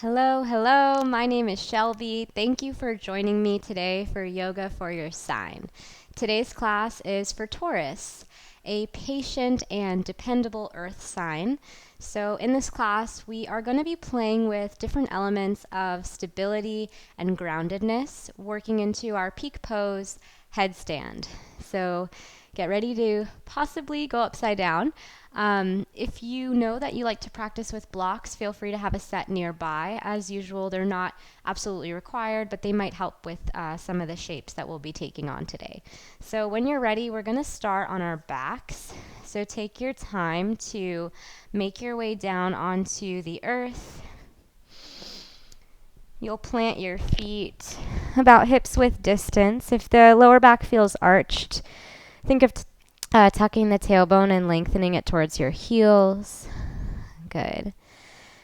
Hello. My name is Shelby. Thank you for joining me today for Yoga for Your Sign. Today's class is for Taurus, a patient and dependable earth sign. So in this class, we are going to be playing with different elements of stability and groundedness, working into our peak pose headstand. So get ready to possibly go upside down. If you know that you like to practice with blocks, feel free to have a set nearby. As usual, they're not absolutely required, but they might help with some of the shapes that we'll be taking on today. So when you're ready, we're going to start on our backs. So take your time to make your way down onto the earth. You'll plant your feet about hips width distance. If the lower back feels arched, think of tucking the tailbone and lengthening it towards your heels. Good.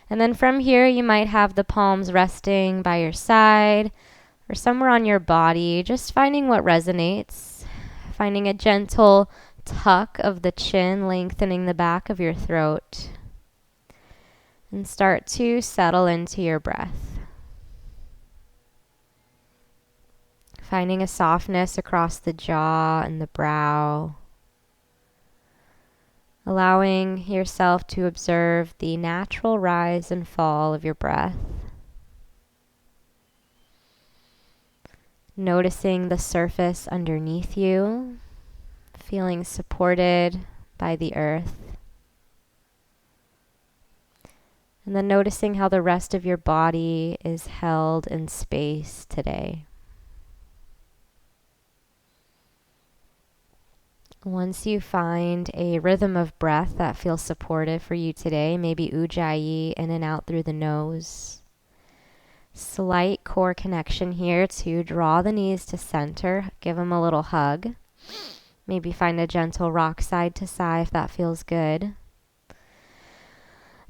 And then from here, you might have the palms resting by your side or somewhere on your body, just finding what resonates. Finding a gentle tuck of the chin, lengthening the back of your throat. And start to settle into your breath. Finding a softness across the jaw and the brow. Allowing yourself to observe the natural rise and fall of your breath. Noticing the surface underneath you, feeling supported by the earth. And then noticing how the rest of your body is held in space today. Once you find a rhythm of breath that feels supportive for you today, maybe ujjayi in and out through the nose. Slight core connection here to draw the knees to center. Give them a little hug. Maybe find a gentle rock side to side if that feels good. And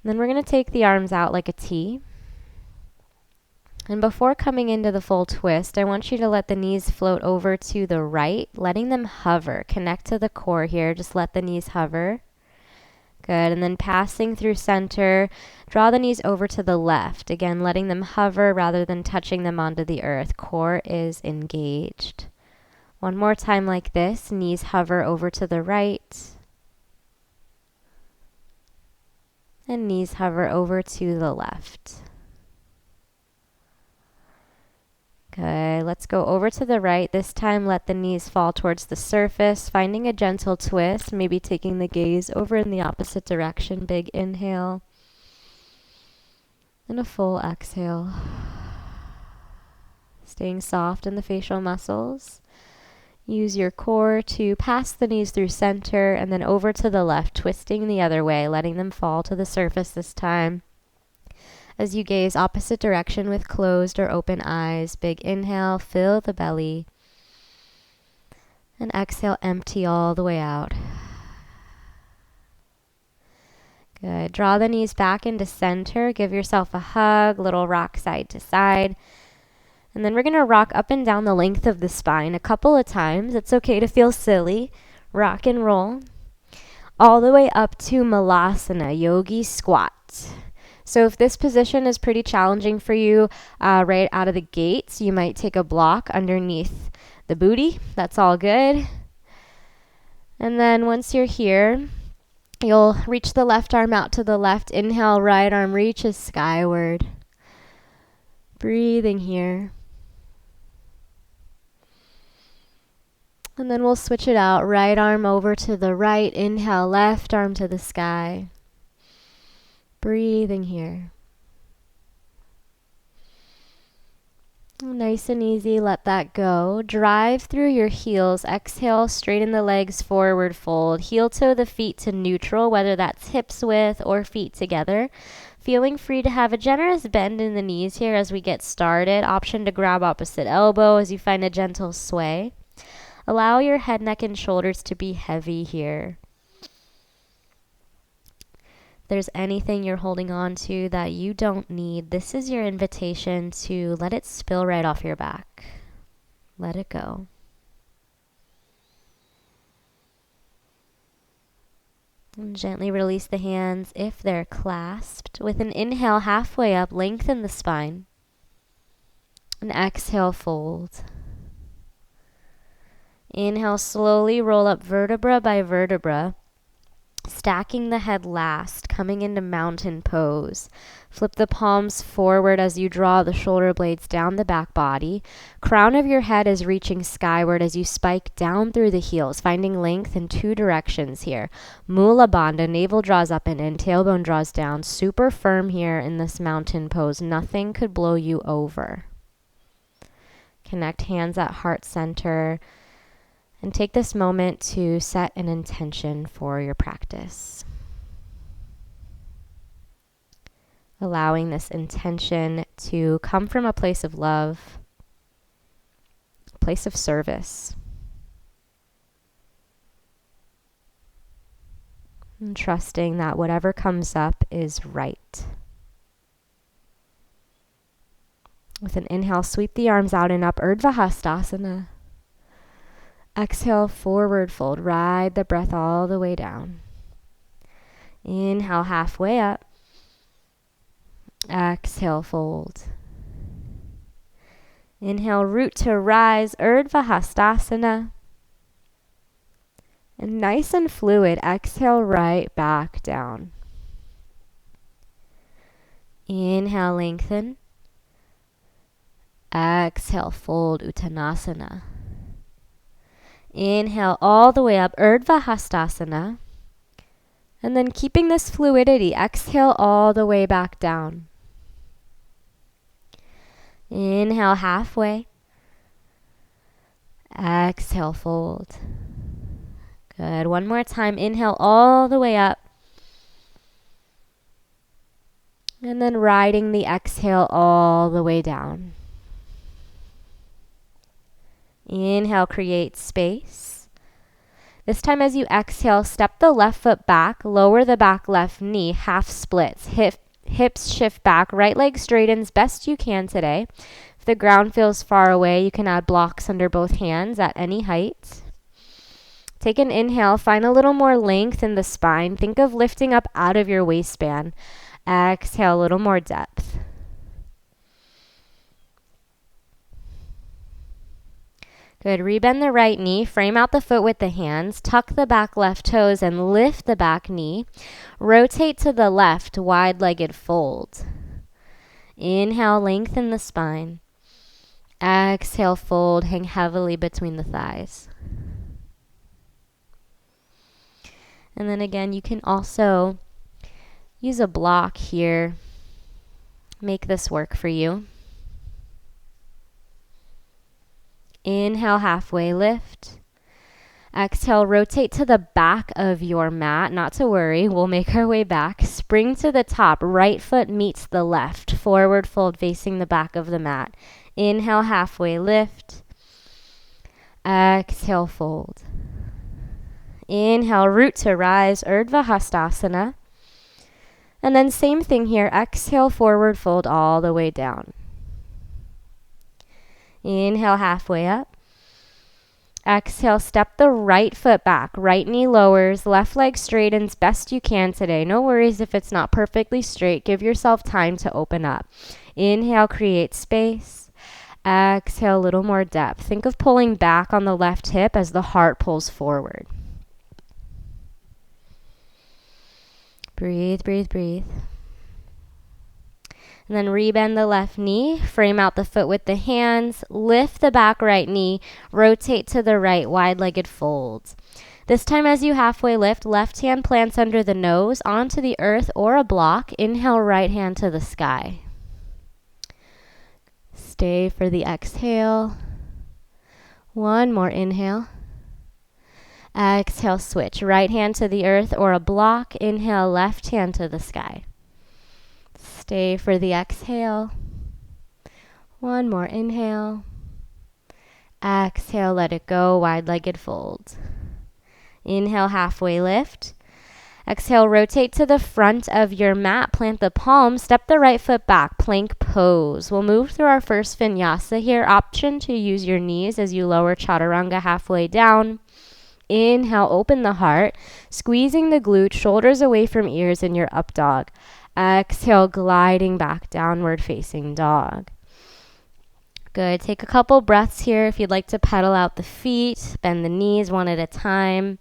then we're going to take the arms out like a T. And before coming into the full twist, I want you to let the knees float over to the right, letting them hover. Connect to the core here. Just let the knees hover. Good. And then passing through center, draw the knees over to the left. Again, letting them hover rather than touching them onto the earth. Core is engaged. One more time like this. Knees hover over to the right. And knees hover over to the left. Good. Let's go over to the right. This time, let the knees fall towards the surface, finding a gentle twist, maybe taking the gaze over in the opposite direction. Big inhale. And a full exhale. Staying soft in the facial muscles. Use your core to pass the knees through center and then over to the left, twisting the other way, letting them fall to the surface this time. As you gaze opposite direction with closed or open eyes, big inhale, fill the belly. And exhale, empty all the way out. Good. Draw the knees back into center. Give yourself a hug, little rock side to side. And then we're going to rock up and down the length of the spine a couple of times. It's okay to feel silly. Rock and roll. All the way up to Malasana, yogi squat. So if this position is pretty challenging for you right out of the gates, you might take a block underneath the booty. That's all good. And then once you're here, you'll reach the left arm out to the left. Inhale, right arm reaches skyward. Breathing here. And then we'll switch it out. Right arm over to the right. Inhale, left arm to the sky. Breathing here. Nice and easy, let that go. Drive through your heels. Exhale, straighten the legs, forward fold. Heel toe the feet to neutral, whether that's hips width or feet together. Feeling free to have a generous bend in the knees here as we get started. Option to grab opposite elbow as you find a gentle sway. Allow your head, neck, and shoulders to be heavy here. There's anything you're holding on to that you don't need, this is your invitation to let it spill right off your back. Let it go. And gently release the hands if they're clasped. With an inhale halfway up, lengthen the spine. And exhale, fold. Inhale, slowly roll up vertebra by vertebra, stacking the head last, coming into mountain pose. Flip the palms forward as you draw the shoulder blades down the back body. Crown of your head is reaching skyward as you spike down through the heels, finding length in two directions here. Mula Bandha, navel draws up and in, tailbone draws down. Super firm here in this mountain pose. Nothing could blow you over. Connect hands at heart center. And take this moment to set an intention for your practice. Allowing this intention to come from a place of love, a place of service. And trusting that whatever comes up is right. With an inhale, sweep the arms out and up, Urdhva Hastasana. Exhale, forward fold. Ride the breath all the way down. Inhale, halfway up. Exhale, fold. Inhale, root to rise, Urdhva Hastasana. And nice and fluid, exhale, right back down. Inhale, lengthen. Exhale, fold, Uttanasana. Inhale all the way up, Urdhva Hastasana. And then keeping this fluidity, exhale all the way back down. Inhale halfway. Exhale, fold. Good. One more time. Inhale all the way up. And then riding the exhale all the way down. Inhale, create space. This time as you exhale, step the left foot back, lower the back left knee, half splits. Hips shift back, right leg straightens best you can today. If the ground feels far away, you can add blocks under both hands at any height. Take an inhale, find a little more length in the spine. Think of lifting up out of your waistband. Exhale, a little more depth. Good. Rebend the right knee, frame out the foot with the hands, tuck the back left toes and lift the back knee. Rotate to the left, wide-legged fold. Inhale, lengthen the spine. Exhale, fold, hang heavily between the thighs. And then again, you can also use a block here. Make this work for you. Inhale, halfway lift. Exhale, rotate to the back of your mat. Not to worry, we'll make our way back. Spring to the top, right foot meets the left. Forward fold facing the back of the mat. Inhale, halfway lift. Exhale, fold. Inhale, root to rise, Urdhva Hastasana. And then same thing here, exhale, forward fold all the way down. Inhale, halfway up. Exhale, step the right foot back. Right knee lowers, left leg straightens best you can today. No worries if it's not perfectly straight. Give yourself time to open up. Inhale, create space. Exhale, a little more depth. Think of pulling back on the left hip as the heart pulls forward. Breathe, breathe, breathe. And then rebend the left knee, frame out the foot with the hands, lift the back right knee, rotate to the right, wide-legged fold. This time as you halfway lift, left hand plants under the nose, onto the earth or a block. Inhale, right hand to the sky. Stay for the exhale. One more inhale. Exhale, switch. Right hand to the earth or a block. Inhale, left hand to the sky. Stay for the exhale. One more inhale. Exhale, let it go, wide-legged fold. Inhale, halfway lift. Exhale, rotate to the front of your mat. Plant the palms, step the right foot back, plank pose. We'll move through our first vinyasa here. Option to use your knees as you lower chaturanga halfway down. Inhale, open the heart, squeezing the glute, shoulders away from ears in your up dog. Exhale, gliding back, downward facing dog. Good. Take a couple breaths here. If you'd like to pedal out the feet, bend the knees one at a time.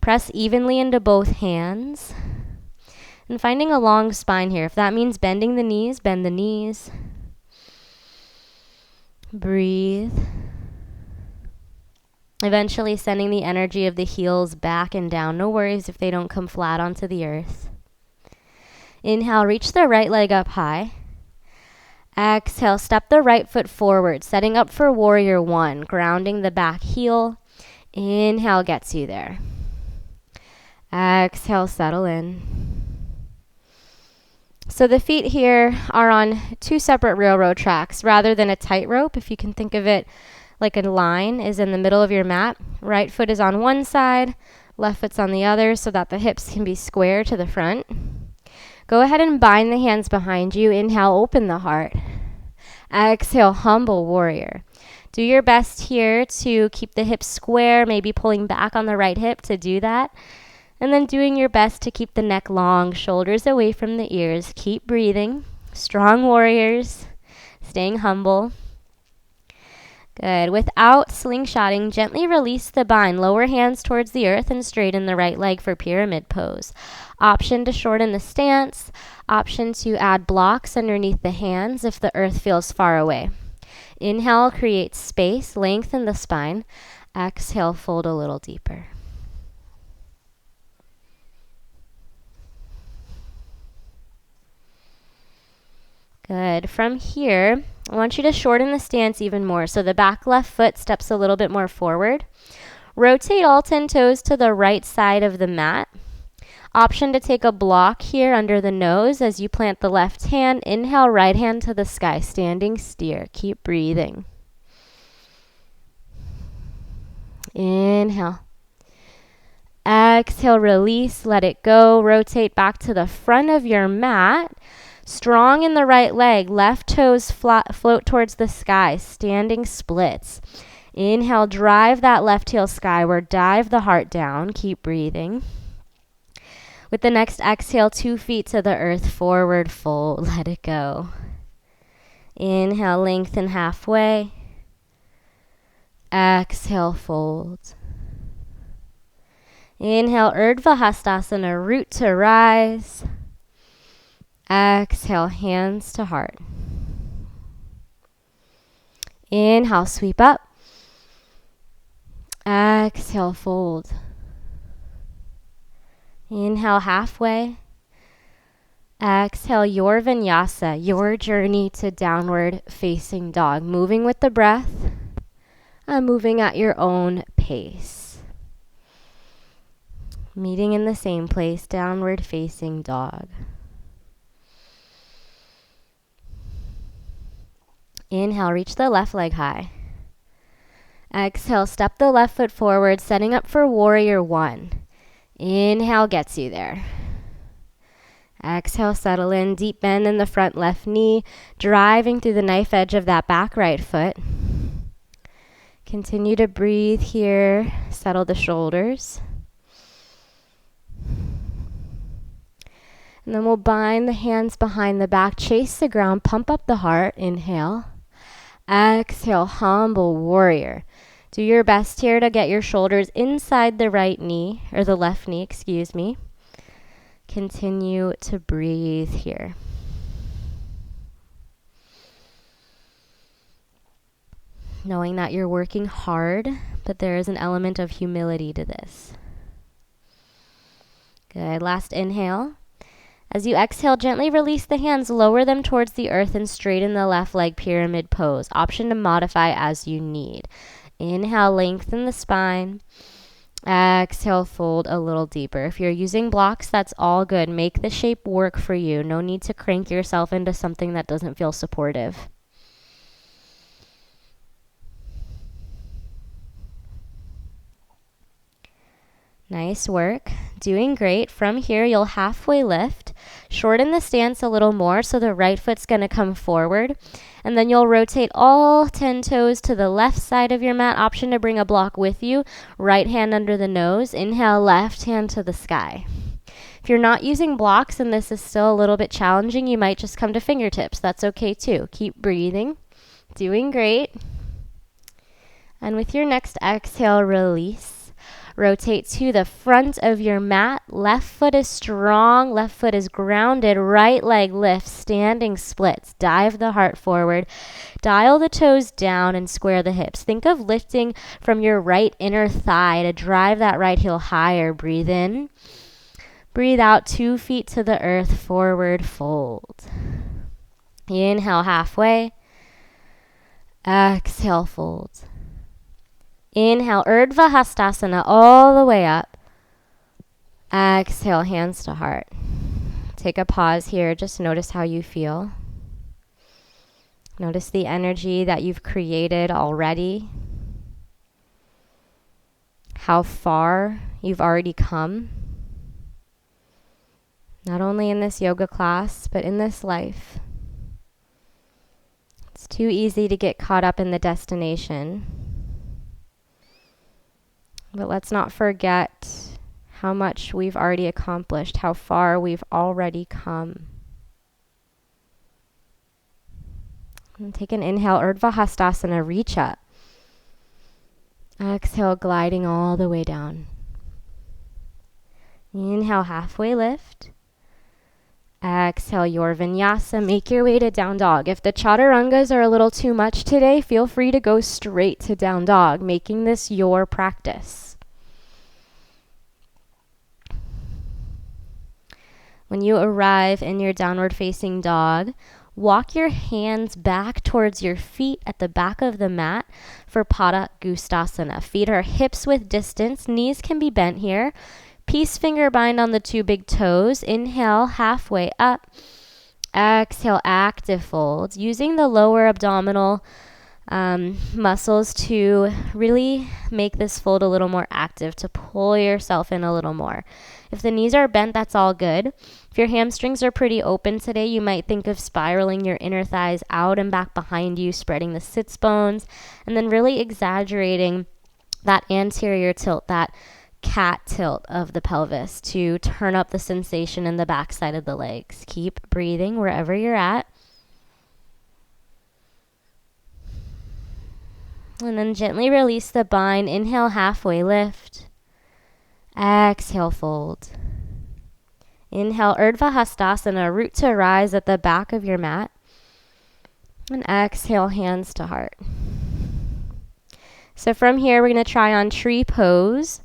Press evenly into both hands. And finding a long spine here. If that means bending the knees, bend the knees. Breathe. Eventually sending the energy of the heels back and down. No worries if they don't come flat onto the earth. Inhale, reach the right leg up high. Exhale, step the right foot forward, setting up for warrior one, grounding the back heel. Inhale gets you there. Exhale, settle in. So the feet here are on two separate railroad tracks rather than a tightrope. If you can think of it like a line is in the middle of your mat. Right foot is on one side, left foot's on the other so that the hips can be square to the front. Go ahead and bind the hands behind you. Inhale, open the heart. Exhale, humble warrior. Do your best here to keep the hips square, maybe pulling back on the right hip to do that. And then doing your best to keep the neck long, shoulders away from the ears. Keep breathing. Strong warriors, staying humble. Good. Without slingshotting, gently release the bind. Lower hands towards the earth and straighten the right leg for pyramid pose. Option to shorten the stance. Option to add blocks underneath the hands if the earth feels far away. Inhale, create space, lengthen the spine. Exhale, fold a little deeper. Good. From here, I want you to shorten the stance even more. So the back left foot steps a little bit more forward. Rotate all 10 toes to the right side of the mat. Option to take a block here under the nose as you plant the left hand. Inhale, right hand to the sky, standing steer. Keep breathing. Inhale. Exhale, release, let it go. Rotate back to the front of your mat. Strong in the right leg, left toes float towards the sky, standing splits. Inhale, drive that left heel skyward, dive the heart down, keep breathing. With the next exhale, 2 feet to the earth, forward fold, let it go. Inhale, lengthen halfway. Exhale, fold. Inhale, Urdhva Hastasana, root to rise. Exhale, hands to heart. Inhale, sweep up. Exhale, fold. Inhale, halfway. Exhale, your vinyasa, your journey to downward facing dog. Moving with the breath, moving at your own pace. Meeting in the same place, downward facing dog. Inhale, reach the left leg high. Exhale, step the left foot forward, setting up for warrior one. Inhale gets you there. Exhale, settle in, deep bend in the front left knee, driving through the knife edge of that back right foot. Continue to breathe here, settle the shoulders. And then we'll bind the hands behind the back, chase the ground, pump up the heart, inhale. Exhale, humble warrior. Do your best here to get your shoulders inside the right knee, or the left knee, excuse me. Continue to breathe here. Knowing that you're working hard, but there is an element of humility to this. Good. Last inhale. As you exhale, gently release the hands, lower them towards the earth and straighten the left leg, pyramid pose. Option to modify as you need. Inhale, lengthen the spine. Exhale, fold a little deeper. If you're using blocks, that's all good. Make the shape work for you. No need to crank yourself into something that doesn't feel supportive. Nice work. Doing great. From here, you'll halfway lift. Shorten the stance a little more so the right foot's going to come forward. And then you'll rotate all 10 toes to the left side of your mat. Option to bring a block with you. Right hand under the nose. Inhale, left hand to the sky. If you're not using blocks and this is still a little bit challenging, you might just come to fingertips. That's okay too. Keep breathing. Doing great. And with your next exhale, release. Rotate to the front of your mat. Left foot is strong. Left foot is grounded. Right leg lifts. Standing splits. Dive the heart forward. Dial the toes down and square the hips. Think of lifting from your right inner thigh to drive that right heel higher. Breathe in. Breathe out. 2 feet to the earth. Forward fold. Inhale halfway. Exhale fold. Inhale, Urdhva Hastasana all the way up. Exhale, hands to heart. Take a pause here. Just notice how you feel. Notice the energy that you've created already. How far you've already come. Not only in this yoga class, but in this life. It's too easy to get caught up in the destination. But let's not forget how much we've already accomplished, how far we've already come. And take an inhale, Urdhva Hastasana, reach up. Exhale, gliding all the way down. Inhale, halfway lift. Exhale, your vinyasa. Make your way to down dog. If the chaturangas are a little too much today, feel free to go straight to down dog, making this your practice. When you arrive in your downward facing dog, walk your hands back towards your feet at the back of the mat for Pada Gustasana. Feet are hips width distance. Knees can be bent here. Peace finger bind on the 2 big toes. Inhale, halfway up. Exhale, active fold. Using the lower abdominal muscles to really make this fold a little more active, to pull yourself in a little more. If the knees are bent, that's all good. If your hamstrings are pretty open today, you might think of spiraling your inner thighs out and back behind you, spreading the sits bones, and then really exaggerating that anterior tilt, that cat tilt of the pelvis to turn up the sensation in the backside of the legs. Keep breathing wherever you're at. And then gently release the bind. Inhale, halfway lift. Exhale, fold. Inhale, Urdhva Hastasana, root to rise at the back of your mat. And exhale, hands to heart. So from here, we're going to try on tree pose.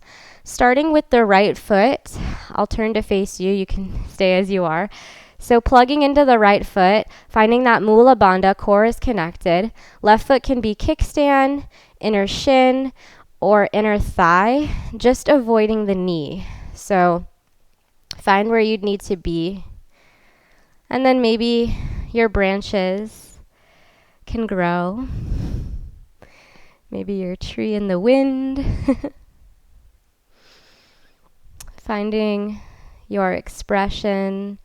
Starting with the right foot, I'll turn to face you. You can stay as you are. So plugging into the right foot, finding that Mula Bandha, core is connected. Left foot can be kickstand, inner shin, or inner thigh, just avoiding the knee. So find where you'd need to be. And then maybe your branches can grow. Maybe your tree in the wind. Finding your expression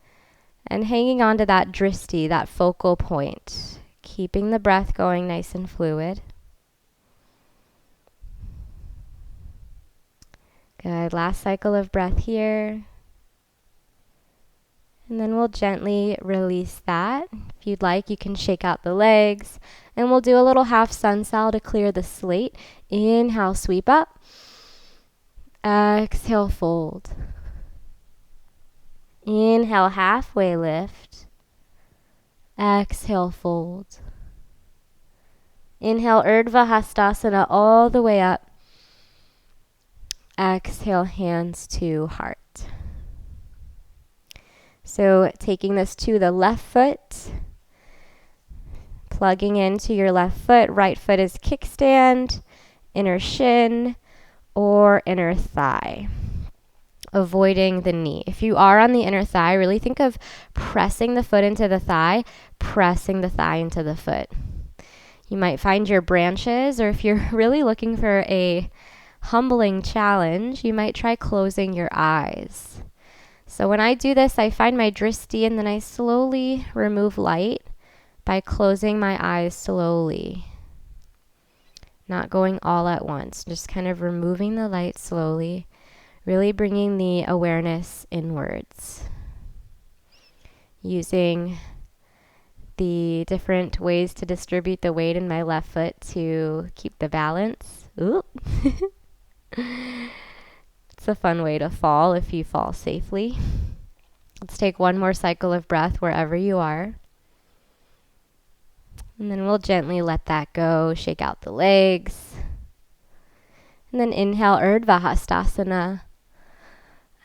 and hanging on to that dristi, that focal point. Keeping the breath going nice and fluid. Good. Last cycle of breath here. And then we'll gently release that. If you'd like, you can shake out the legs. And we'll do a little half sun sal to clear the slate. Inhale, sweep up. Exhale, fold. Inhale, halfway lift. Exhale, fold. Inhale, Urdhva Hastasana all the way up. Exhale, hands to heart. So taking this to the left foot, plugging into your left foot. Right foot is kickstand, inner shin, or inner thigh. Avoiding the knee. If you are on the inner thigh, really think of pressing the foot into the thigh, pressing the thigh into the foot. You might find your branches, or if you're really looking for a humbling challenge, you might try closing your eyes. So when I do this, I find my drishti and then I slowly remove light by closing my eyes slowly. Not going all at once, just kind of removing the light slowly, really bringing the awareness inwards. Using the different ways to distribute the weight in my left foot to keep the balance. Ooh. It's a fun way to fall if you fall safely. Let's take one more cycle of breath wherever you are. And then we'll gently let that go, shake out the legs. And then inhale, Urdhva Hastasana.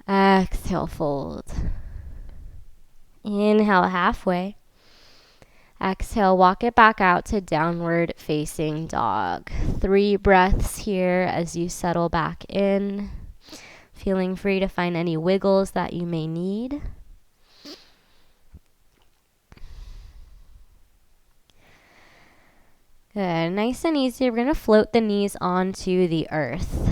Exhale, fold. Inhale, halfway. Exhale, walk it back out to downward facing dog. 3 breaths here as you settle back in. Feeling free to find any wiggles that you may need. Good. Nice and easy. We're going to float the knees onto the earth.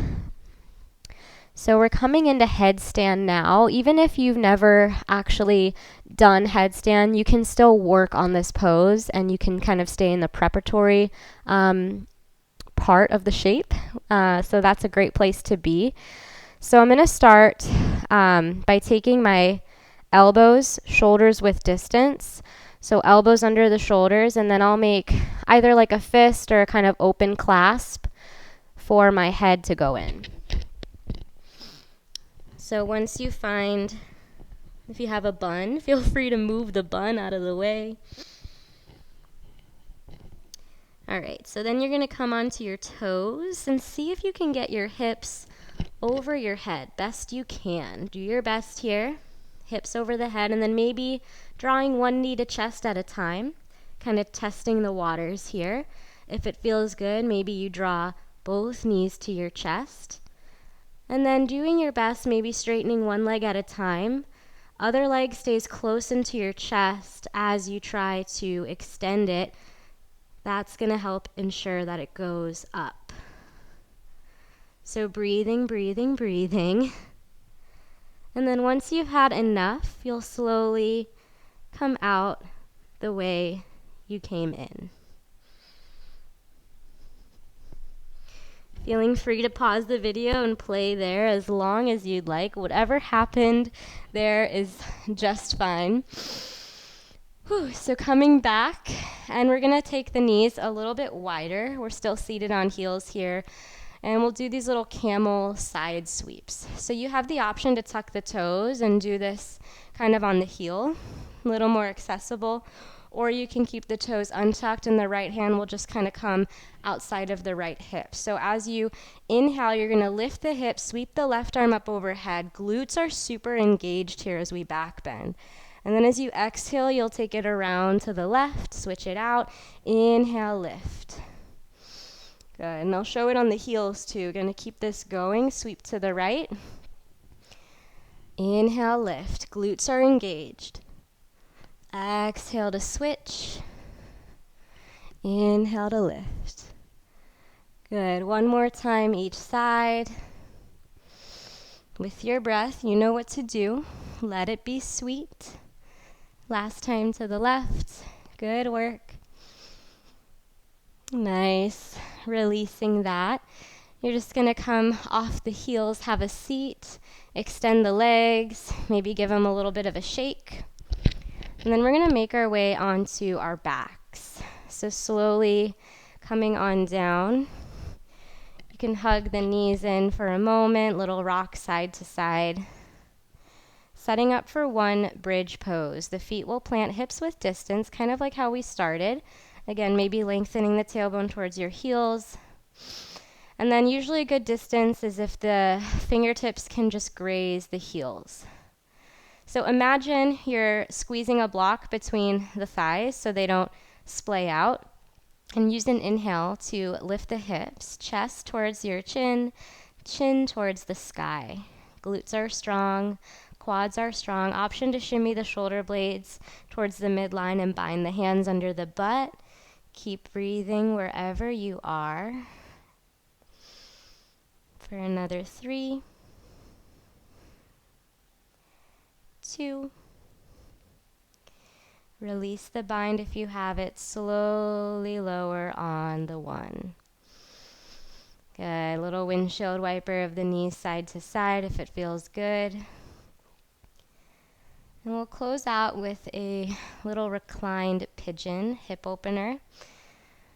So we're coming into headstand now. Even if you've never actually done headstand, you can still work on this pose and you can kind of stay in the preparatory part of the shape. So that's a great place to be. So I'm going to start by taking my elbows, shoulders width distance. So elbows under the shoulders, and then I'll make either like a fist or a kind of open clasp for my head to go in. So once you find, if you have a bun, feel free to move the bun out of the way. All right, so then you're going to come onto your toes and see if you can get your hips over your head. Best you can. Do your best here. Hips over the head, and then maybe drawing one knee to chest at a time, kind of testing the waters here. If it feels good, maybe you draw both knees to your chest. And then doing your best, maybe straightening one leg at a time. Other leg stays close into your chest as you try to extend it. That's going to help ensure that it goes up. So breathing, breathing, breathing. And then once you've had enough, you'll slowly come out the way you came in. Feeling free to pause the video and play there as long as you'd like. Whatever happened there is just fine. Whew, so coming back, and we're going to take the knees a little bit wider. We're still seated on heels here. And we'll do these little camel side sweeps. So you have the option to tuck the toes and do this kind of on the heel, a little more accessible. Or you can keep the toes untucked and the right hand will just kind of come outside of the right hip. So as you inhale, you're going to lift the hips, sweep the left arm up overhead. Glutes are super engaged here as we back bend. And then as you exhale, you'll take it around to the left, switch it out. Inhale, lift. Good, and I'll show it on the heels too. Going to keep this going. Sweep to the right. Inhale, lift. Glutes are engaged. Exhale to switch. Inhale to lift. Good. One more time each side. With your breath, you know what to do. Let it be sweet. Last time to the left. Good work. Nice. Releasing that. You're just going to come off the heels, have a seat, extend the legs, maybe give them a little bit of a shake. And then we're going to make our way onto our backs. So slowly coming on down. You can hug the knees in for a moment, little rock side to side. Setting up for one bridge pose. The feet will plant hips width distance, kind of like how we started. Again, maybe lengthening the tailbone towards your heels. And then usually a good distance is if the fingertips can just graze the heels. So imagine you're squeezing a block between the thighs so they don't splay out. And use an inhale to lift the hips, chest towards your chin, chin towards the sky. Glutes are strong, quads are strong. Option to shimmy the shoulder blades towards the midline and bind the hands under the butt. Keep breathing wherever you are. For another 3, 2. Release the bind if you have it. Slowly lower on the 1. Good. Little windshield wiper of the knees side to side if it feels good. And we'll close out with a little reclined pigeon hip opener.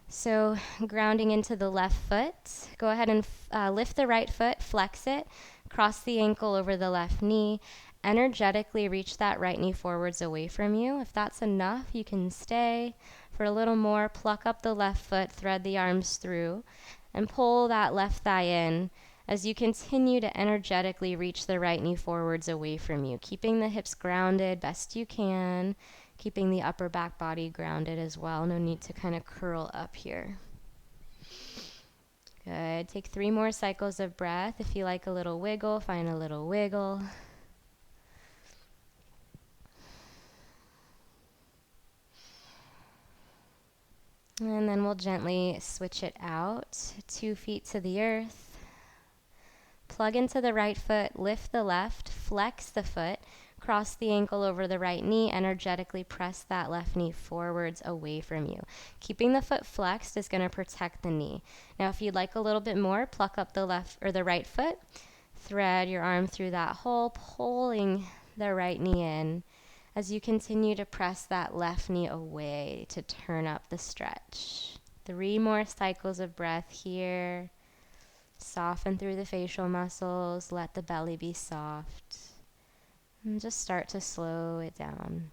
So grounding into the left foot, go ahead and lift the right foot, flex it, cross the ankle over the left knee, energetically reach that right knee forwards away from you. If that's enough, you can stay. For a little more, pluck up the left foot, thread the arms through, and pull that left thigh in as you continue to energetically reach the right knee forwards away from you, keeping the hips grounded best you can, keeping the upper back body grounded as well. No need to kind of curl up here. Good. Take 3 more cycles of breath. If you like a little wiggle, find a little wiggle. And then we'll gently switch it out. 2 feet to the earth. Plug into the right foot, lift the left, flex the foot, cross the ankle over the right knee, energetically press that left knee forwards away from you. Keeping the foot flexed is going to protect the knee. Now, if you'd like a little bit more, pluck up the left or the right foot, thread your arm through that hole, pulling the right knee in as you continue to press that left knee away to turn up the stretch. 3 more cycles of breath here. Soften through the facial muscles, let the belly be soft, and just start to slow it down.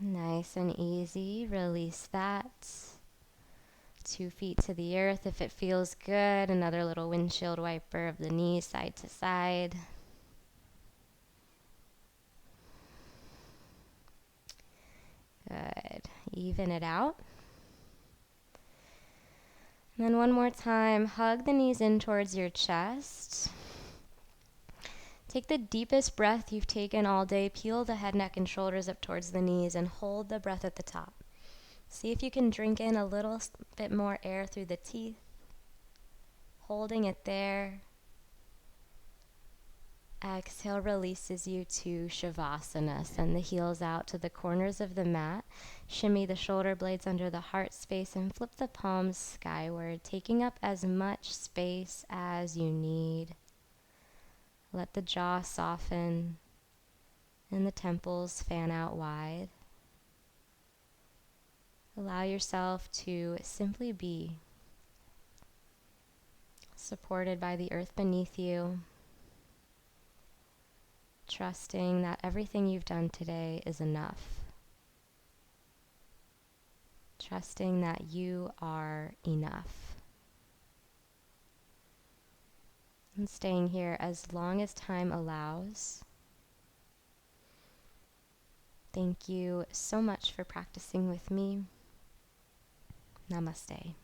Nice and easy, release that. 2 feet to the earth if it feels good. Another little windshield wiper of the knees side to side. Good. Even it out. And then one more time, hug the knees in towards your chest. Take the deepest breath you've taken all day. Peel the head, neck, and shoulders up towards the knees and hold the breath at the top. See if you can drink in a little bit more air through the teeth. Holding it there. Exhale releases you to Shavasana. Send the heels out to the corners of the mat. Shimmy the shoulder blades under the heart space and flip the palms skyward, taking up as much space as you need. Let the jaw soften and the temples fan out wide. Allow yourself to simply be, supported by the earth beneath you. Trusting that everything you've done today is enough. Trusting that you are enough. And staying here as long as time allows. Thank you so much for practicing with me. Namaste.